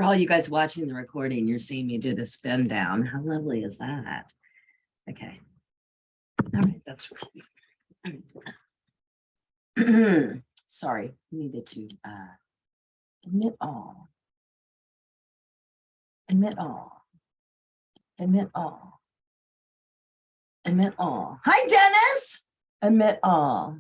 For all you guys watching the recording, you're seeing me do the spin down. How lovely is that? Okay. All right, that's right. Sorry, needed to admit all. Admit all. Admit all. Admit all. Hi, Dennis. Admit all.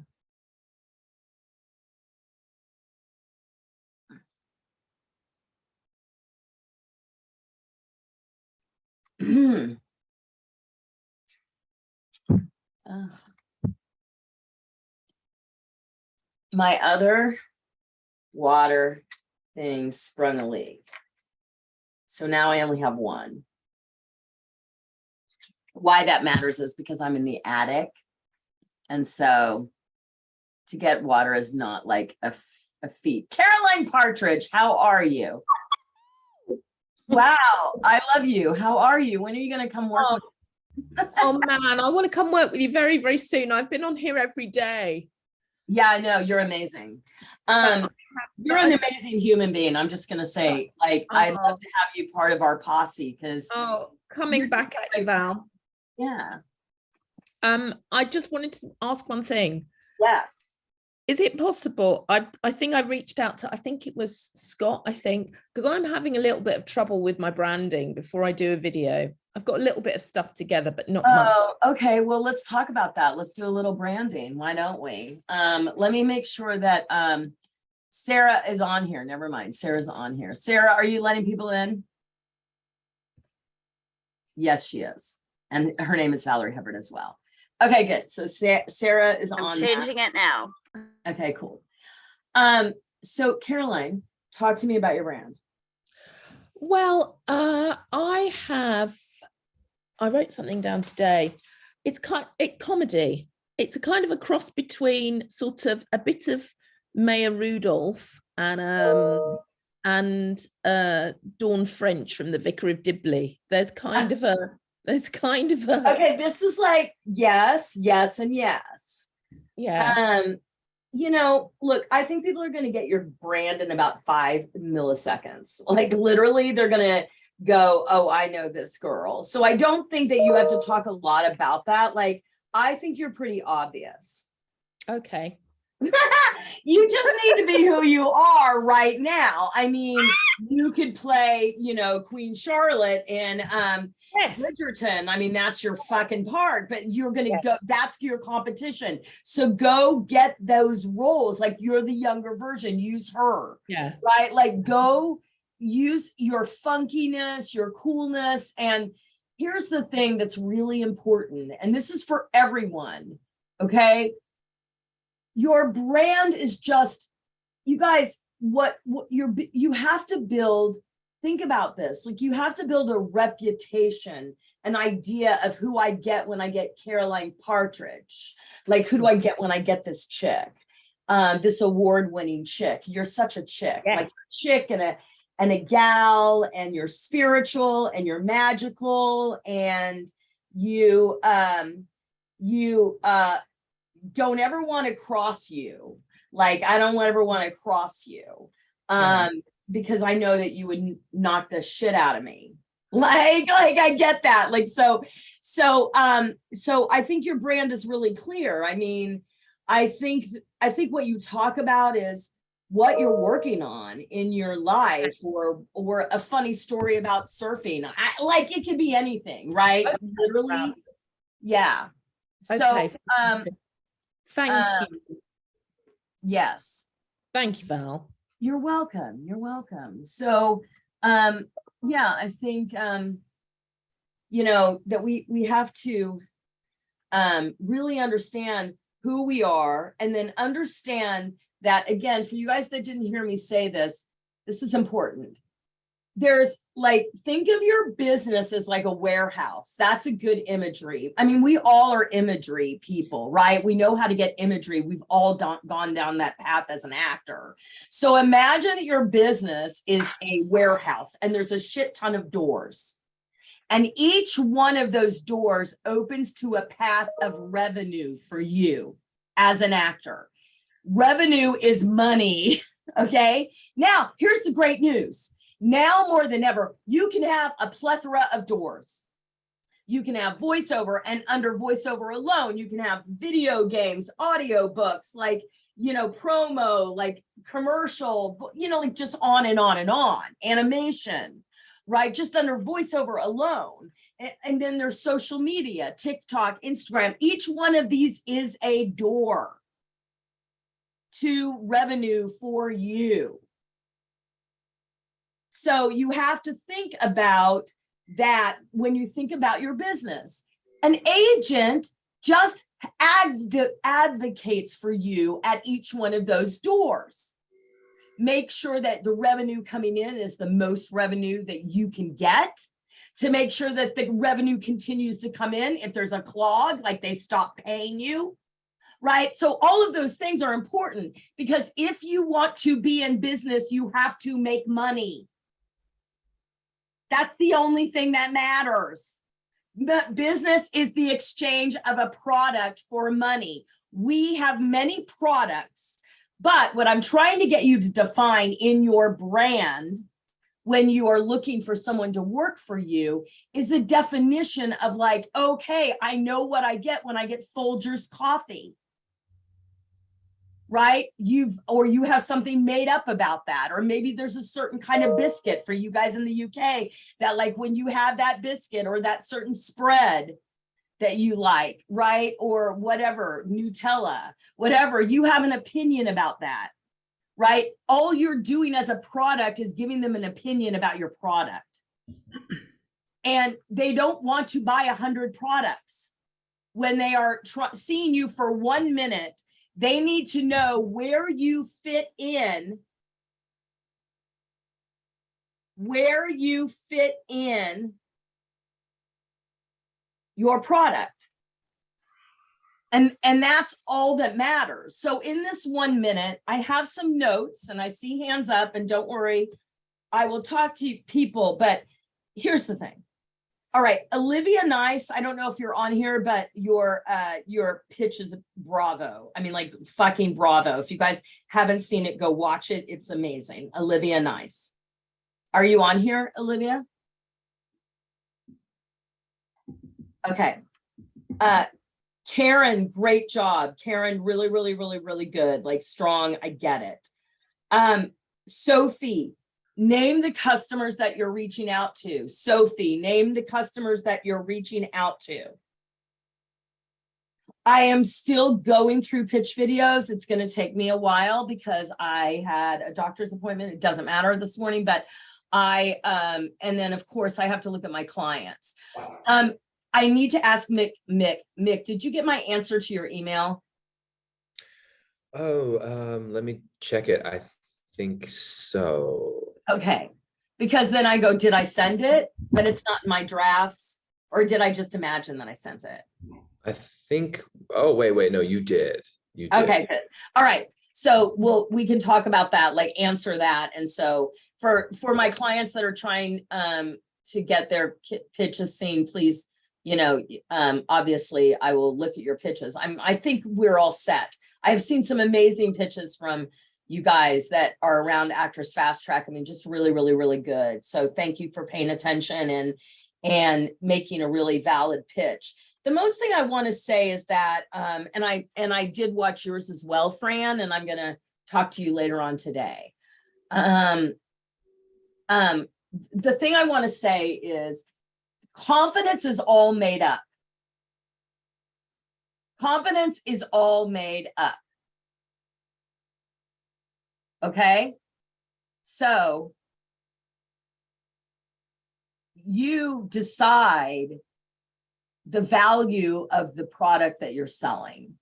My other water thing sprung a leak. So now I only have one. Why that matters is because I'm in the attic. And so to get water is not like a feat. Caroline Partridge, how are you? Wow, I love you. How are you? When are you going to come work with me? Oh man, I want to come work with you very, very soon. I've been on here every day. Yeah, I know. You're amazing. You're an amazing human being. I'm just going to say, like, I'd love to have you part of our posse because. Oh, coming back at you, Val. Yeah. I just wanted to ask one thing. Yeah. Is it possible? I think I reached out to, I think it was Scott, because I'm having a little bit of trouble with my branding before I do a video. I've got a little bit of stuff together, but not much. Oh, okay. Well, let's talk about that. Let's do a little branding. Why don't we? Let me make sure that Sarah is on here. Never mind. Sarah's on here. Sarah, are you letting people in? Yes, she is. And her name is Valerie Hubbard as well. Okay, good. So Sarah is on. I'm changing it now. Okay, cool. So Caroline, talk to me about your brand. Well, I wrote something down today. It's comedy. It's a kind of a cross between sort of a bit of Maya Rudolph and Dawn French from The Vicar of Dibley. There's kind of a okay, this is like yes, yes, and yes. Yeah. You know, look, I think people are going to get your brand in about 5 milliseconds. Like literally, they're going to go, oh, I know this girl. So I don't think that you have to talk a lot about that. Like, I think you're pretty obvious. Okay. You just need to be who you are right now. I mean, you could play, you know, Queen Charlotte in Yes. Bridgerton. I mean, that's your fucking part, but you're going to go, that's your competition. So go get those roles. Like you're the younger version, use her. Yeah. Right? Like go use your funkiness, your coolness. And here's the thing that's really important. And this is for everyone. Okay. Your brand is just, you guys, what you have to build. Think about this. Like you have to build a reputation, an idea of who I get when I get Caroline Partridge. Like who do I get when I get this chick? This award-winning chick. You're such a chick. Yeah. Like a chick and a gal, and you're spiritual and you're magical, and you don't ever want to cross you. Like I don't ever want to cross you. Because I know that you would knock the shit out of me. Like I get that. Like, so I think your brand is really clear. I mean, I think what you talk about is what you're working on in your life, or a funny story about surfing. Like it could be anything, right? Okay. Literally. Yeah. Okay. So, thank you. Yes. Thank you, Val. You're welcome. You're welcome. So, yeah, I think, you know, that we have to really understand who we are, and then understand that, again, for you guys that didn't hear me say this, this is important. There's like, think of your business as like a warehouse. That's a good imagery. I mean, we all are imagery people, right? We know how to get imagery. We've all gone down that path as an actor. So imagine your business is a warehouse and there's a shit ton of doors. And each one of those doors opens to a path of revenue for you as an actor. Revenue is money. Okay. Now, here's the great news. Now more than ever, you can have a plethora of doors. You can have voiceover, and under voiceover alone, you can have video games, audio books, like, promo, like commercial, like just on and on and on, animation, right? Just under voiceover alone. And then there's social media, TikTok, Instagram. Each one of these is a door to revenue for you. So you have to think about that when you think about your business. An agent just advocates for you at each one of those doors. Make sure that the revenue coming in is the most revenue that you can get, to make sure that the revenue continues to come in. If there's a clog, like they stop paying you, right? So all of those things are important, because if you want to be in business, you have to make money. That's the only thing that matters. Business is the exchange of a product for money. We have many products, but what I'm trying to get you to define in your brand when you are looking for someone to work for you is a definition of like, okay, I know what I get when I get Folgers coffee. Right? You have something made up about that. Or maybe there's a certain kind of biscuit for you guys in the UK that, like, when you have that biscuit or that certain spread that you like, right? Or whatever, Nutella, whatever, you have an opinion about that, right? All you're doing as a product is giving them an opinion about your product. And they don't want to buy 100 products. When they are seeing you for 1 minute, they need to know where you fit in, your product. And that's all that matters. So in this 1 minute, I have some notes and I see hands up, and don't worry, I will talk to people, but here's the thing. All right, Olivia Nice, I don't know if you're on here, but your pitch is bravo. I mean, like, fucking bravo. If you guys haven't seen it, go watch it. It's amazing. Olivia Nice. Are you on here, Olivia? Okay. Karen, great job. Karen, really, really, really, really good. Like, strong. I get it. Sophie, name the customers that you're reaching out to. Sophie, name the customers that you're reaching out to. I am still going through pitch videos. It's going to take me a while because I had a doctor's appointment. It doesn't matter this morning, but and then of course I have to look at my clients. I need to ask Mick, did you get my answer to your email? Oh, let me check it. I think so. Okay, because then I go, did I send it? But it's not in my drafts, or did I just imagine that I sent it? I think, oh, wait, no, you did. You did. Okay, good. All right. So we can talk about that, like answer that. And so for my clients that are trying to get their pitches seen, please, obviously I will look at your pitches. I think we're all set. I've seen some amazing pitches from you guys that are around Actors Fast Track. I mean, just really, really, really good. So thank you for paying attention and making a really valid pitch. The most thing I want to say is that, and I did watch yours as well, Fran, and I'm going to talk to you later on today. The thing I want to say is confidence is all made up. Confidence is all made up. Okay? So you decide the value of the product that you're selling.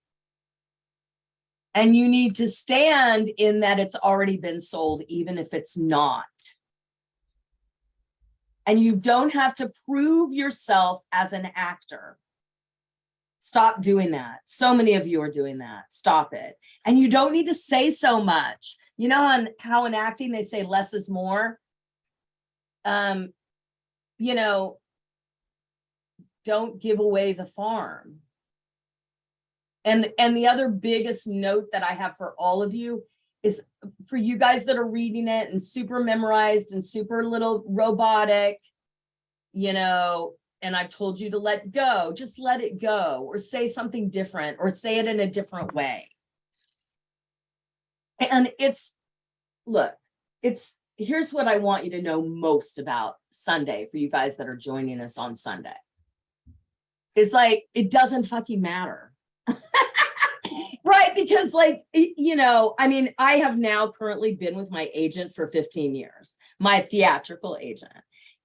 And you need to stand in that it's already been sold, even if it's not. And you don't have to prove yourself as an actor. Stop doing that. So many of you are doing that. Stop it. And you don't need to say so much. You know how in acting they say less is more? Don't give away the farm. And the other biggest note that I have for all of you is for you guys that are reading it and super memorized and super little robotic, you know, and I've told you to let go, just let it go, or say something different, or say it in a different way. And look, here's what I want you to know most about Sunday for you guys that are joining us on Sunday. It's like, it doesn't fucking matter. Right? Because like, you know, I mean, I have now currently been with my agent for 15 years, my theatrical agent.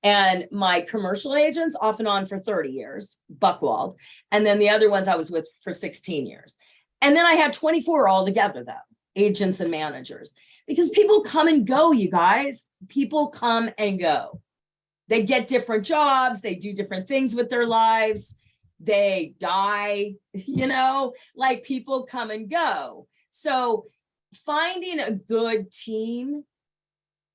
And my commercial agents off and on for 30 years, Buchwald. And then the other ones I was with for 16 years. And then I had 24 altogether though, agents and managers, because people come and go, you guys. People come and go. They get different jobs. They do different things with their lives. They die, you know, like people come and go. So finding a good team,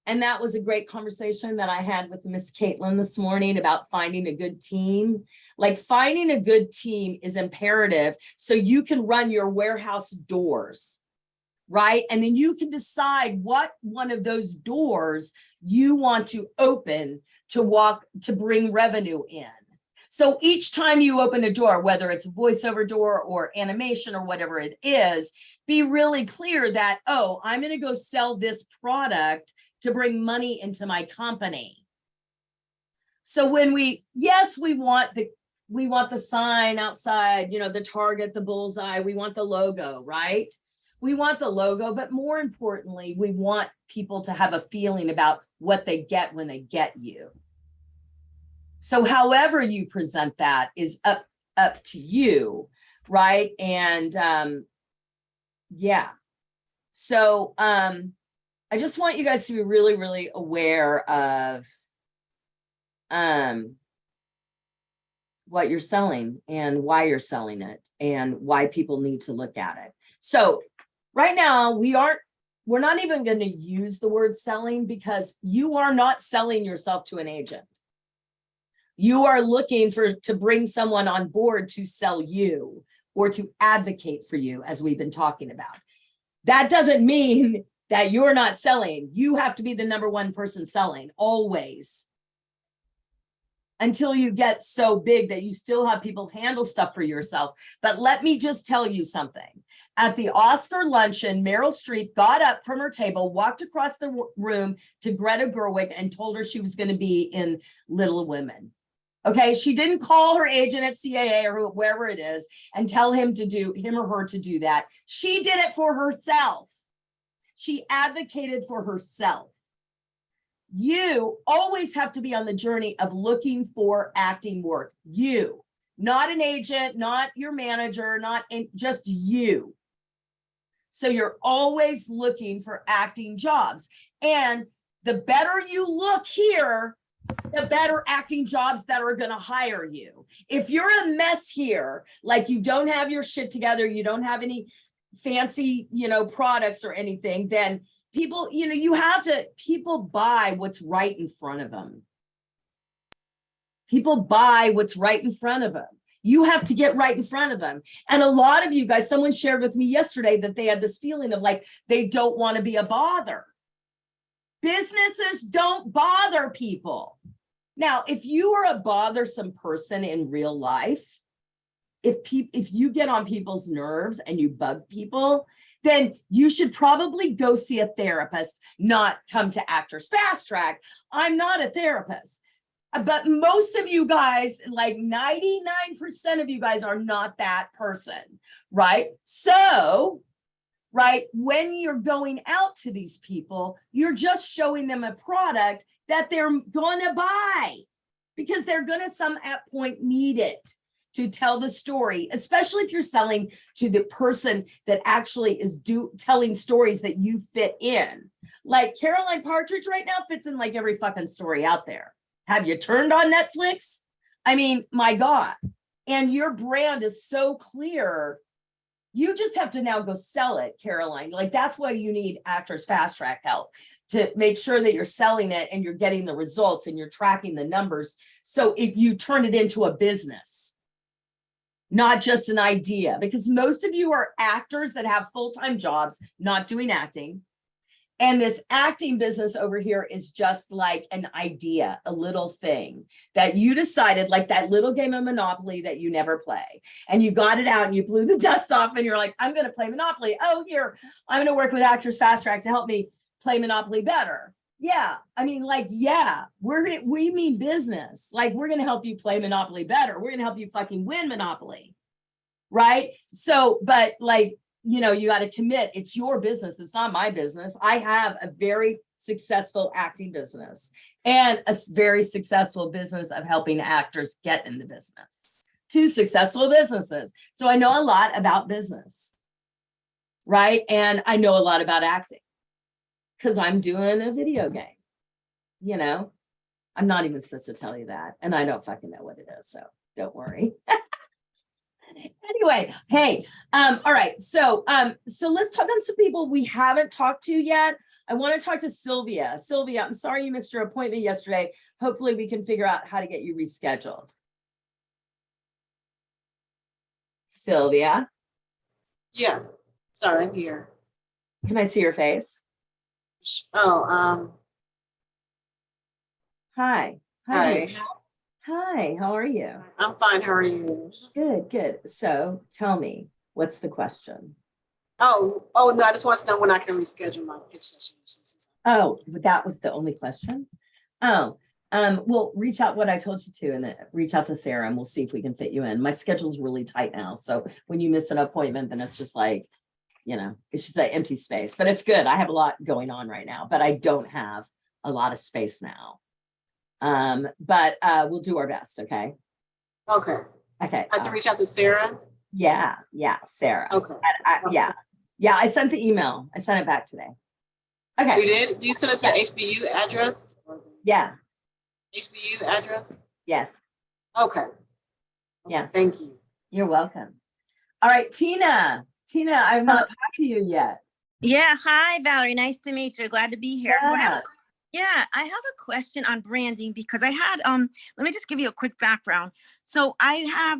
and that was a great conversation that I had with Miss Caitlin this morning about finding a good team. Like finding a good team is imperative so you can run your warehouse doors, right? And then you can decide what one of those doors you want to open to bring revenue in. So each time you open a door, whether it's a voiceover door or animation or whatever it is, be really clear that, oh, I'm going to go sell this product to bring money into my company. So when we want the sign outside, you know, the target, the bullseye, we want the logo, right? We want the logo, but more importantly, we want people to have a feeling about what they get when they get you. So however you present that is up to you, right? And yeah. So I just want you guys to be really, really aware of what you're selling and why you're selling it and why people need to look at it. So right now we're not even going to use the word selling, because you are not selling yourself to an agent. You are looking to bring someone on board to sell you or to advocate for you, as we've been talking about. That doesn't mean that you're not selling. You have to be the number one person selling always, until you get so big that you still have people handle stuff for yourself. But let me just tell you something. At the Oscar luncheon, Meryl Streep got up from her table, walked across the room to Greta Gerwig and told her she was going to be in Little Women. Okay, she didn't call her agent at CAA or wherever it is and tell him or her to do that. She did it for herself. She advocated for herself. You always have to be on the journey of looking for acting work. You, not an agent, not your manager, just you. So you're always looking for acting jobs. And the better you look here, the better acting jobs that are going to hire you. If you're a mess here, like you don't have your shit together, you don't have any fancy, products or anything, then people, people buy what's right in front of them. People buy what's right in front of them. You have to get right in front of them. And a lot of you guys, someone shared with me yesterday that they had this feeling of like, they don't want to be a bother. Businesses don't bother people. Now, if you are a bothersome person in real life, if you get on people's nerves and you bug people, then you should probably go see a therapist, not come to Actors Fast Track. I'm not a therapist, but most of you guys, like 99% of you guys, are not that person, right? So, right, when you're going out to these people, you're just showing them a product that they're gonna buy, because they're gonna at point need it to tell the story, especially if you're selling to the person that actually is telling stories that you fit in. Like Caroline Partridge right now fits in like every fucking story out there. Have you turned on Netflix? I mean, my God. And your brand is so clear. You just have to now go sell it, Caroline. Like that's why you need Actors Fast Track help, to make sure that you're selling it and you're getting the results and you're tracking the numbers. So if you turn it into a business, not just an idea, because most of you are actors that have full-time jobs, not doing acting. And this acting business over here is just like an idea, a little thing that you decided, like that little game of Monopoly that you never play. And you got it out and you blew the dust off and you're like, I'm going to play Monopoly. Oh, here, I'm going to work with Actors Fast Track to help me play Monopoly better. Yeah. I mean, like, yeah, we mean business. Like, we're going to help you play Monopoly better. We're going to help you fucking win Monopoly. Right. So, but like, you know, you got to commit. It's your business. It's not my business. I have a very successful acting business and a very successful business of helping actors get in the business. 2 successful businesses. So I know a lot about business. Right. And I know a lot about acting because I'm doing a video game. You know, I'm not even supposed to tell you that. And I don't fucking know what it is. So don't worry. Anyway, hey, all right. So let's talk on some people we haven't talked to yet. I want to talk to Sylvia. Sylvia, I'm sorry you missed your appointment yesterday. Hopefully we can figure out how to get you rescheduled. Sylvia. Yes. Sorry, I'm here. Can I see your face? Oh, Hi. hi. Hi, how are you? I'm fine. How are you? Good, good. So tell me, what's the question? Oh, no, I just want to know when I can reschedule my pitch session. Oh, but that was the only question? Oh, well, reach out what I told you to, and then reach out to Sarah and we'll see if we can fit you in. My schedule's really tight now. So when you miss an appointment, then it's just like, you know, it's just an empty space, but it's good. I have a lot going on right now, but I don't have a lot of space now. But we'll do our best. Okay. Okay. Okay. I have to reach out to Sarah. Yeah. Sarah. Okay. Yeah. I sent the email. I sent it back today. You Okay. did? Do you send us your HBU address? Yeah. HBU address? Yes. Okay. Yeah. Thank you. You're welcome. All right, Tina. Tina, I've not talked to you yet. Yeah, hi Valerie, nice to meet you. Glad to be here. So Yeah. I have a question on branding because I had let me just give you a quick background. So I have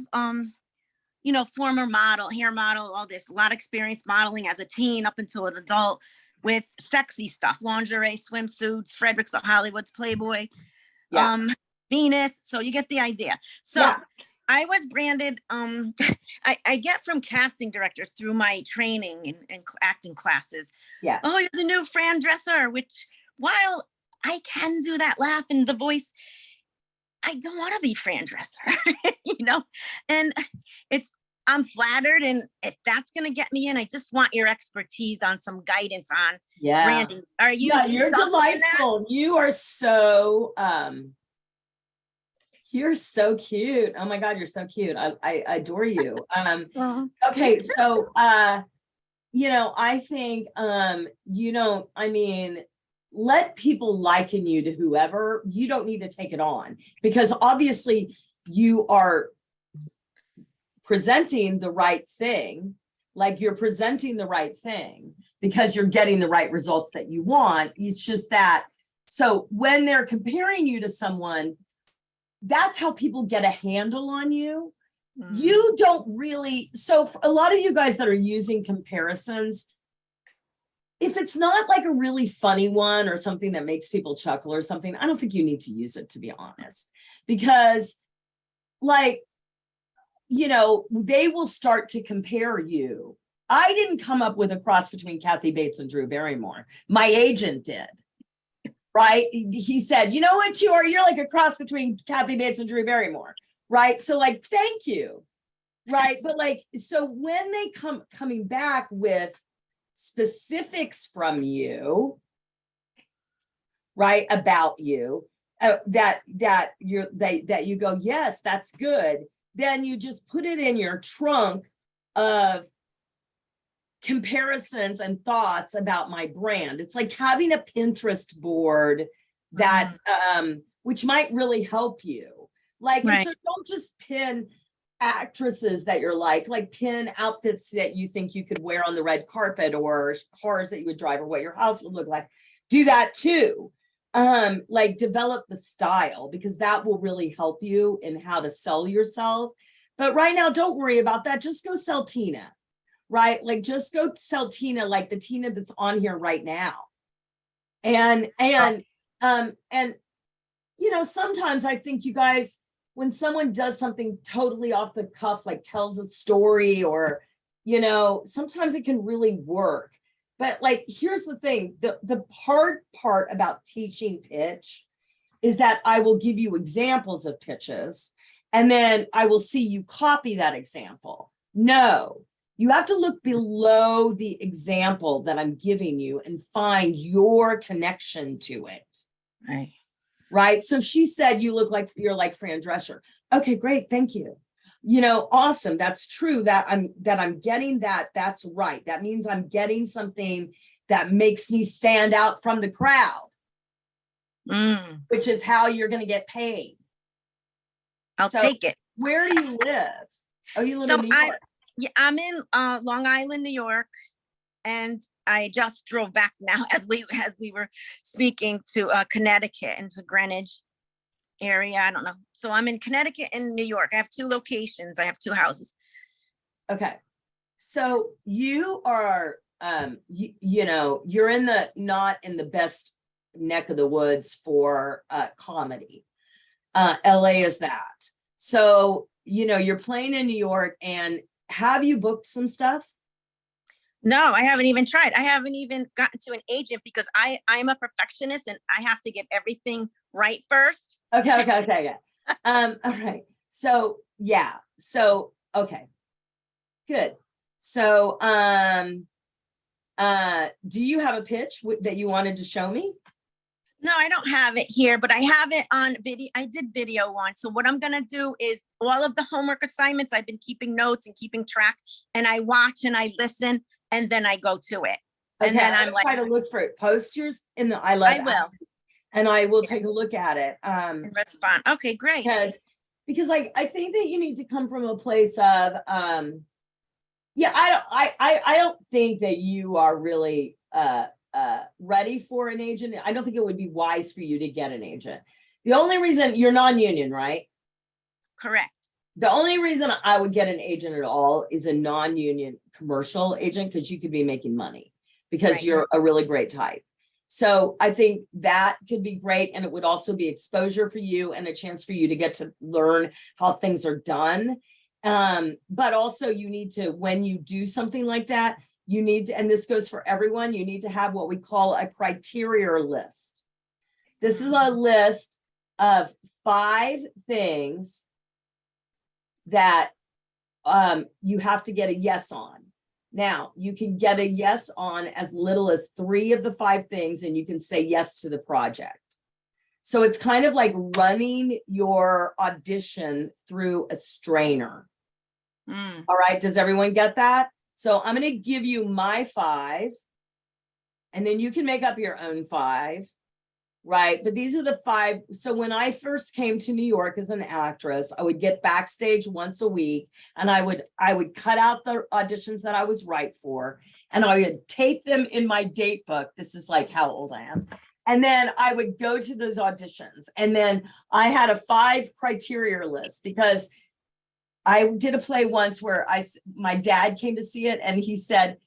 you know, former model, hair model, all this, a lot of experience modeling as a teen up until an adult with sexy stuff, lingerie, swimsuits, Fredericks of Hollywood's Playboy, Yeah. Venus. So you get the idea. So Yeah. I was branded, I get from casting directors through my training and acting classes. Yeah. Oh, you're the new Fran Dresser, which while I can do that laugh and the voice, I don't want to be Fran Dresser, you know, and I'm flattered. And if that's going to get me in, I just want your expertise on some guidance on branding. Are you? Yeah, you're delightful. You are so, you're so cute. Oh my God, you're so cute. I adore you. Okay. So, you know, I think, you don't, I mean, let people liken you to whoever. You don't need to take it on because obviously you are presenting the right thing. Like you're presenting the right thing because you're getting the right results that you want. It's just that. So when they're comparing you to someone, that's how people get a handle on you. You don't really, so for a lot of you guys that are using comparisons, if it's not like a really funny one or something that makes people chuckle or something, I don't think you need to use it, to be honest, because like, you know, they will start to compare you. I didn't come up with a cross between Kathy Bates and Drew Barrymore. My agent did. Right? He said, you know what you are? You're like a cross between Kathy Bates and Drew Barrymore. Right? So like, thank you. Right? But like, so when they coming back with specifics from you, right, about you, that you go, yes, that's good. Then you just put it in your trunk of comparisons and thoughts about my brand. It's like having a Pinterest board that which might really help you. Like, right. So don't just pin actresses that you're like pin outfits that you think you could wear on the red carpet or cars that you would drive or what your house would look like. Do that too. Like develop the style because that will really help you in how to sell yourself. But right now, don't worry about that. Just go sell Tina. Right? Like just go sell Tina, like the Tina that's on here right now. And, you know, sometimes I think you guys, when someone does something totally off the cuff, like tells a story or, you know, sometimes it can really work. But like, here's the thing, the hard part about teaching pitch is that I will give you examples of pitches and then I will see you copy that example. No, you have to look below the example that I'm giving you and find your connection to it. Right. Right. So she said, you look like you're like Fran Drescher. Okay, great. Thank you. You know, awesome. That's true that I'm getting that. That's right. That means I'm getting something that makes me stand out from the crowd, Mm, which is how you're going to get paid. I'll So, take it. Where do you live? Oh, you live So in New York. Yeah, I'm in Long Island, New York, and I just drove back now as we were speaking to Connecticut and to Greenwich area. I don't know. So I'm in Connecticut and New York. I have 2 locations. I have 2 houses. Okay. So you are, you know, you're in the, not in the best neck of the woods for comedy. LA is that. So, you know, you're playing in New York, and have you booked some stuff? No, I haven't even tried. I haven't even gotten to an agent because I'm a perfectionist and I have to get everything right first. Okay. All right. So, yeah. So, okay. Good. So, do you have a pitch that you wanted to show me? No, I don't have it here, but I have it on video. I did video once. So what I'm going to do is all of the homework assignments, I've been keeping notes and keeping track, and I watch and I listen and then I go to it. And then I'm like, try to look for it. Post yours in the, I love I will. And I will take a look at it. And respond. Okay, great. Because I think that you need to come from a place of, yeah, I don't think that you are really, ready for an agent. I don't think it would be wise for you to get an agent. The only reason you're non-union, right? Correct. The only reason I would get an agent at all is a non-union commercial agent, because you could be making money because Right. you're a really great type. So I think that could be great. And it would also be exposure for you and a chance for you to get to learn how things are done. But also you need to, when you do something like that, you need to, and this goes for everyone, you need to have what we call a criteria list. This is a list of 5 things that you have to get a yes on. Now, you can get a yes on as little as 3 of the 5 things, and you can say yes to the project. So it's kind of like running your audition through a strainer. Mm. All right, does everyone get that? So I'm going to give you my 5, and then you can make up your own 5, right? But these are the 5. So when I first came to New York as an actress, I would get backstage once a week, and I would cut out the auditions that I was right for, and I would tape them in my date book. This is like how old I am. And then I would go to those auditions, and then I had a 5 criteria list, because I did a play once where my dad came to see it, and he said,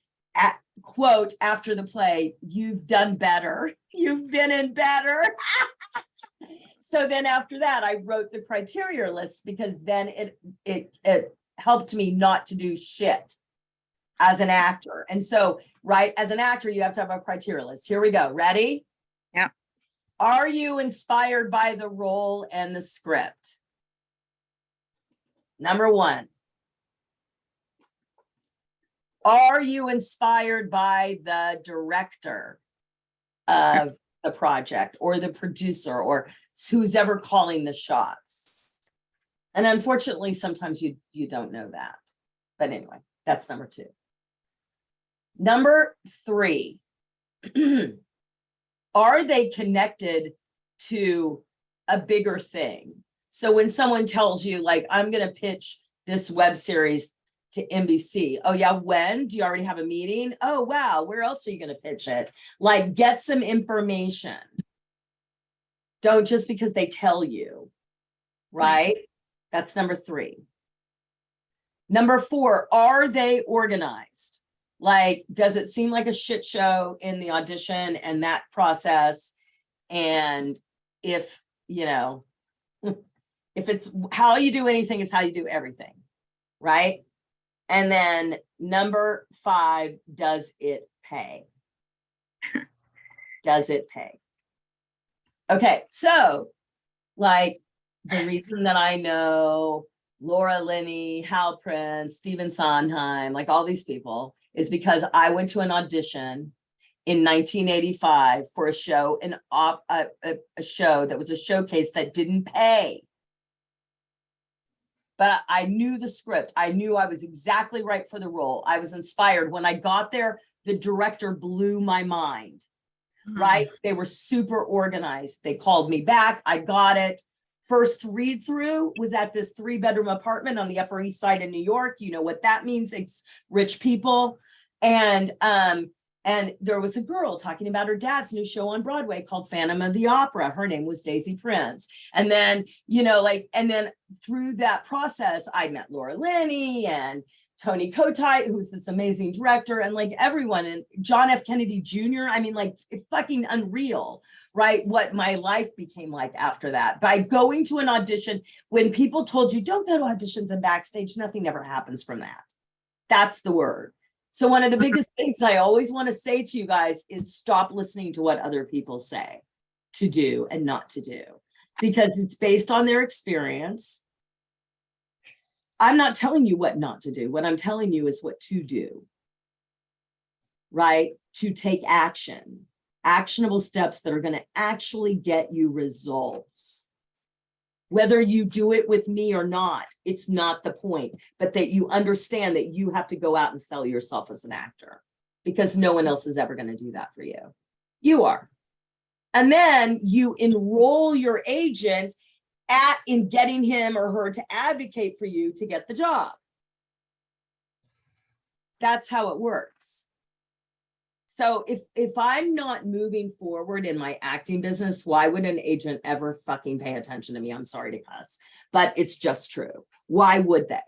quote, after the play, "You've done better. You've been in better." So then after that, I wrote the criteria list, because then it helped me not to do shit as an actor. And so, right, as an actor, you have to have a criteria list. Here we go. Ready? Yeah. Are you inspired by the role and the script? Number 1. Are you inspired by the director of the project, or the producer, or who's ever calling the shots? And unfortunately, sometimes you don't know that. But anyway, that's number 2. Number 3, are they connected to a bigger thing? So when someone tells you, like, I'm going to pitch this web series to NBC. Oh yeah, when? Do you already have a meeting? Oh wow, where else are you going to pitch it? Like, get some information. Don't just because they tell you, right? That's number 3. Number 4, are they organized? Like, does it seem like a shit show in the audition and that process? And if, you know, if it's how you do anything is how you do everything, right? And then number 5, does it pay? Does it pay? Okay, so like the reason that I know Laura Linney, Hal Prince, Stephen Sondheim, like all these people, is because I went to an audition in 1985 for a show, a show that was a showcase that didn't pay. But I knew the script. I knew I was exactly right for the role. I was inspired. When I got there, the director blew my mind, right? They were super organized. They called me back. I got it. First read through was at this 3-bedroom apartment on the Upper East Side in New York. You know what that means. It's rich people. And there was a girl talking about her dad's new show on Broadway called Phantom of the Opera. Her name was Daisy Prince. And then, you know, like, and then through that process, I met Laura Linney and Tony Kotite, who's this amazing director, and like everyone, and John F. Kennedy Jr. I mean, like, it's fucking unreal, right? What my life became like after that. By going to an audition, when people told you, don't go to auditions and backstage, nothing ever happens from that. That's the word. So one of the biggest things I always want to say to you guys is stop listening to what other people say to do and not to do, because it's based on their experience. I'm not telling you what not to do. What I'm telling you is what to do, right? To take action, actionable steps that are going to actually get you results. Whether you do it with me or not, it's not the point, but that you understand that you have to go out and sell yourself as an actor, because no one else is ever going to do that for you. You are. And then you enroll your agent in getting him or her to advocate for you to get the job. That's how it works. So if I'm not moving forward in my acting business, why would an agent ever fucking pay attention to me? I'm sorry to cuss, but it's just true. Why would they?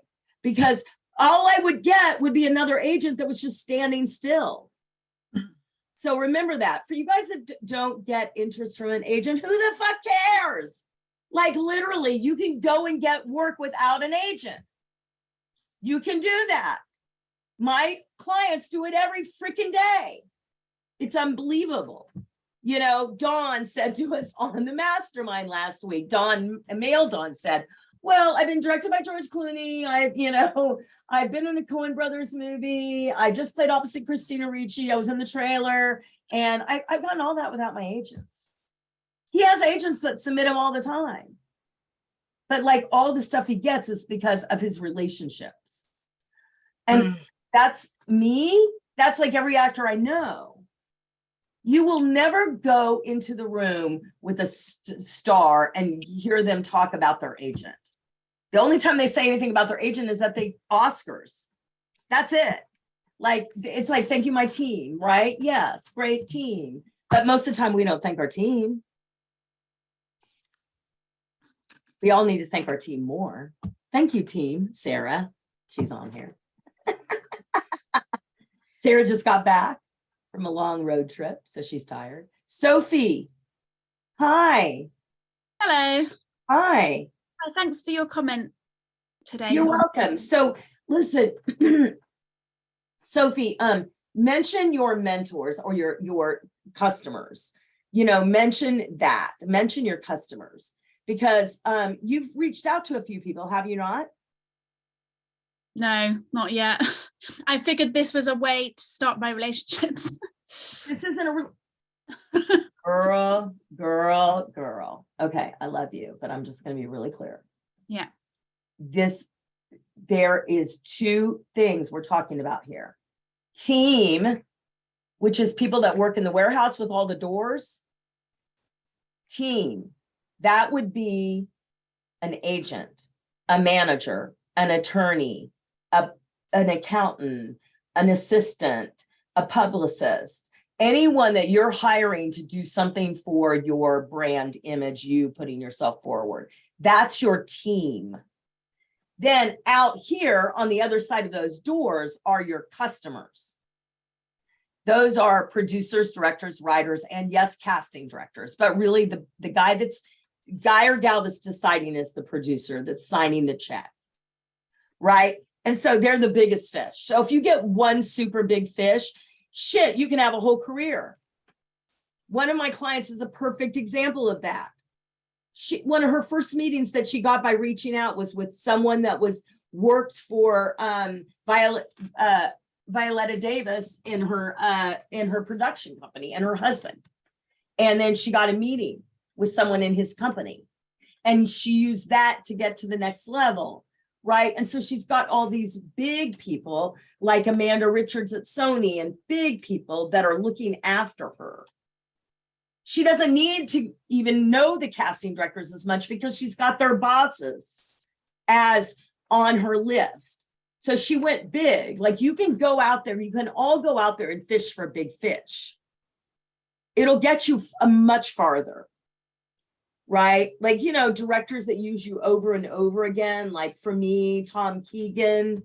Because all I would get would be another agent that was just standing still. So remember that. For you guys that don't get interest from an agent, who the fuck cares? Like, literally, you can go and get work without an agent. You can do that. My clients do it every freaking day. It's unbelievable. You know, Dawn said to us on the mastermind last week, Dawn said, well, I've been directed by George Clooney. I've been in a Coen Brothers movie. I just played opposite Christina Ricci. I was in the trailer, and I've done all that without my agents. He has agents that submit him all the time. But like, all the stuff he gets is because of his relationships. And that's me. That's like every actor I know. You will never go into the room with a star and hear them talk about their agent. The only time they say anything about their agent is at the Oscars. That's it. Like, it's like, thank you, my team, right? Yes, great team. But most of the time we don't thank our team. We all need to thank our team more. Thank you, team. Sarah, she's on here. Sarah just got back from a long road trip, so she's tired. Sophie, hi. Hello. Hi. Thanks for your comment today. You're welcome. So listen, Sophie, mention your mentors or your customers. You know, mention your customers, because you've reached out to a few people, have you not? No, not yet. I figured this was a way to start my relationships. This isn't girl. Okay, I love you, but I'm just going to be really clear. Yeah. There is 2 things we're talking about here. Team, which is people that work in the warehouse with all the doors. Team, that would be an agent, a manager, an attorney, an accountant, an assistant, a publicist, anyone that you're hiring to do something for your brand image, you putting yourself forward. That's your team. Then out here on the other side of those doors are your customers. Those are producers, directors, writers, and yes, casting directors. But really the guy or gal that's deciding is the producer that's signing the check. Right? And so they're the biggest fish. So if you get one super big fish, shit, you can have a whole career. One of my clients is a perfect example of that. One of her first meetings that she got by reaching out was with someone that worked for Violetta Davis in her production company, and her husband. And then she got a meeting with someone in his company, and she used that to get to the next level. Right. And so she's got all these big people like Amanda Richards at Sony, and big people that are looking after her. She doesn't need to even know the casting directors as much because she's got their bosses as on her list. So she went big. Like, you can go out there, you can all go out there and fish for big fish. It'll get you much farther. Right? Like, you know, directors that use you over and over again, like for me, Tom Keegan,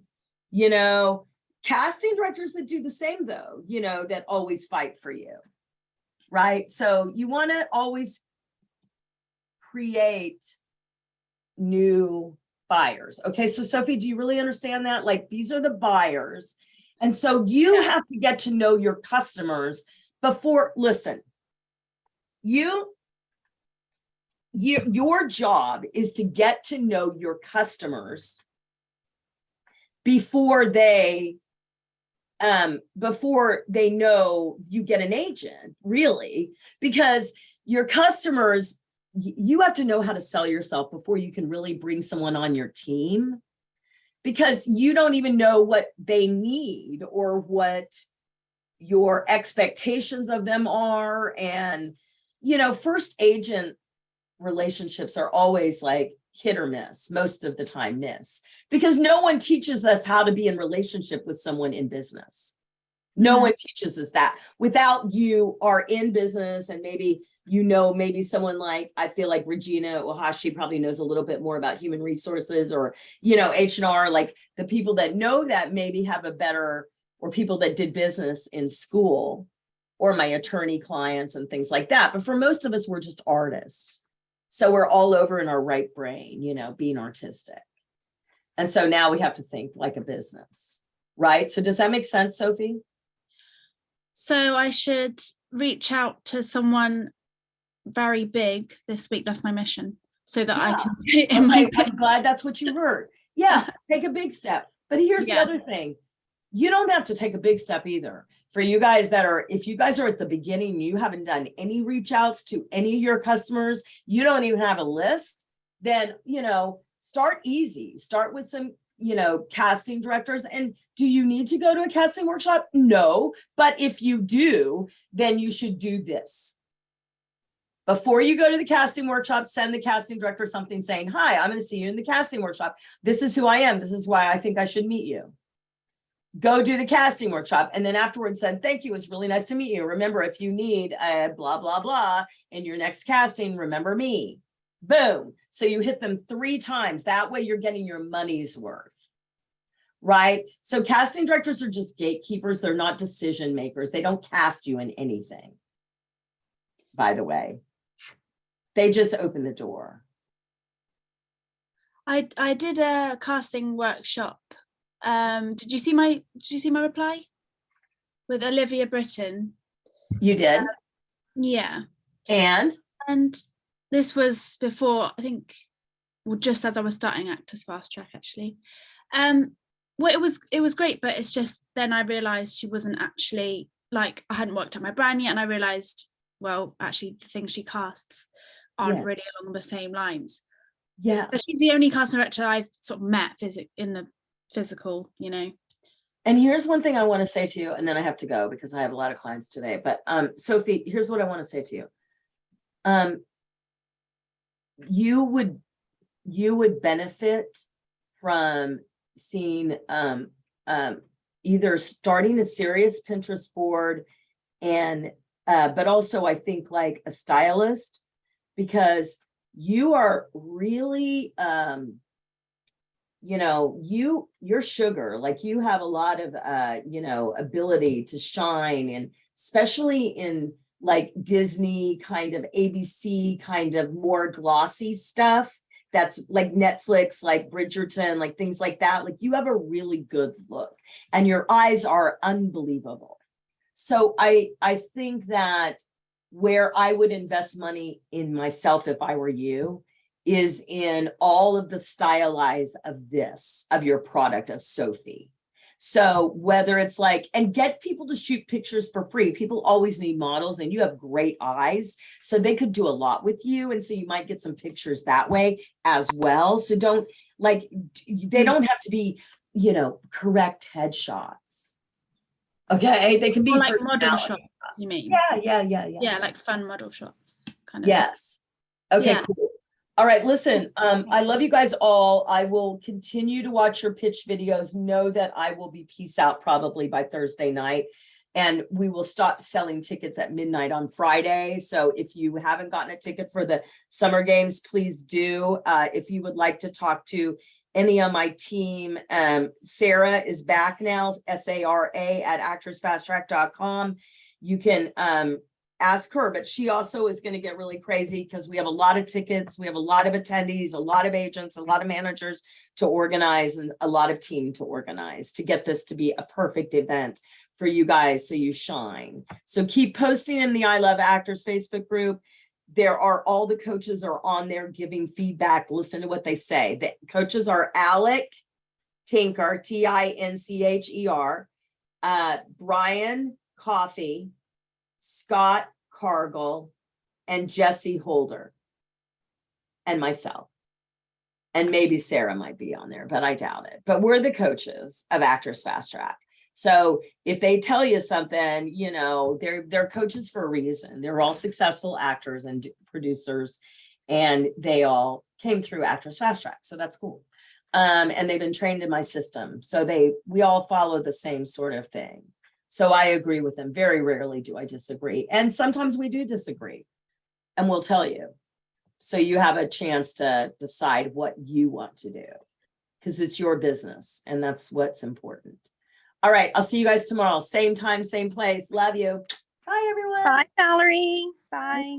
you know, casting directors that do the same though, you know, that always fight for you. Right? So you want to always create new buyers. Okay. So Sophie, do you really understand that? Like, these are the buyers. And so you have to get to know your customers before, listen, your job is to get to know your customers before they know you get an agent, really, because your customers, you have to know how to sell yourself before you can really bring someone on your team, because you don't even know what they need or what your expectations of them are. And, you know, first agent relationships are always like hit or miss, most of the time miss, because no one teaches us how to be in relationship with someone in business. No one teaches us that. Without you are in business, and maybe, you know, maybe someone like, I feel like Regina Ohashi probably knows a little bit more about human resources, or, you know, H&R, like the people that know that maybe have a better, or people that did business in school, or my attorney clients and things like that. But for most of us, we're just artists. So we're all over in our right brain, you know, being artistic. And so now we have to think like a business, right? So does that make sense, Sophie? So I should reach out to someone very big this week. That's my mission, so that I can get it in my Okay, I'm glad that's what you heard. Yeah, take a big step. But here's the Yeah. other thing. You don't have to take a big step either. For you guys that are, if you guys are at the beginning, you haven't done any reach outs to any of your customers, you don't even have a list, then, you know, start easy. Start with some, you know, casting directors. And do you need to go to a casting workshop? No. But if you do, then you should do this. Before you go to the casting workshop, send the casting director something saying, hi, I'm going to see you in the casting workshop. This is who I am. This is why I think I should meet you. Go do the casting workshop. And then afterwards said, thank you. It's really nice to meet you. Remember, if you need a blah, blah, blah in your next casting, remember me. Boom. So you hit them 3 times. That way you're getting your money's worth. Right? So casting directors are just gatekeepers. They're not decision makers. They don't cast you in anything, by the way. They just open the door. I did a casting workshop. Did you see my reply with Olivia Britton? You did? Yeah. And this was before, I think, well, just as I was starting Actors Fast Track, actually. Well, it was great, but it's just then I realized she wasn't actually, like, I hadn't worked out my brand yet, and I realized, well, actually the things she casts aren't really along the same lines. yeah. But she's the only casting director I've sort of met in the physical, you know. And here's one thing I want to say to you, and then I have to go because I have a lot of clients today. But Sophie, here's what I want to say to you. You would benefit from seeing either starting a serious Pinterest board, and but also I think like a stylist, because you are really you know, you're sugar, like you have a lot of, you know, ability to shine, and especially in like Disney kind of ABC kind of more glossy stuff. That's like Netflix, like Bridgerton, like things like that. Like you have a really good look and your eyes are unbelievable. So I think that where I would invest money in myself if I were you is in all of the stylized of this, of your product, of Sophie. So whether it's like, and get people to shoot pictures for free. People always need models, and you have great eyes, so they could do a lot with you. And so you might get some pictures that way as well. So don't like, they don't have to be, you know, correct headshots. Okay, they can be Or like model personality shots, you mean? Yeah. Yeah, like fun model shots, kind of. Yes. Okay, Yeah. cool. All right, listen, I love you guys all. I will continue to watch your pitch videos. Know that I will be peace out probably by Thursday night. And we will start selling tickets at midnight on Friday. So if you haven't gotten a ticket for the summer games, please do. If you would like to talk to any on my team, Sarah is back now, SARA at actorsfasttrack.com. You can ask her, but she also is going to get really crazy because we have a lot of tickets, we have a lot of attendees, a lot of agents, a lot of managers to organize, and a lot of team to organize to get this to be a perfect event for you guys so you shine. So keep posting in the I Love Actors Facebook group. There are, all the coaches are on there giving feedback. Listen to what they say. The coaches are Alec Tinker, Tincher, Brian Coffey, Scott Cargill, and Jesse Holder, and myself. And maybe Sarah might be on there, but I doubt it. But we're the coaches of Actors Fast Track. So if they tell you something, you know, they're coaches for a reason. They're all successful actors and producers, and they all came through Actors Fast Track. So that's cool. And they've been trained in my system. So we all follow the same sort of thing. So I agree with them. Very rarely do I disagree. And sometimes we do disagree, and we'll tell you. So you have a chance to decide what you want to do, because it's your business and that's what's important. All right. I'll see you guys tomorrow. Same time, same place. Love you. Bye, everyone. Bye, Valerie. Bye.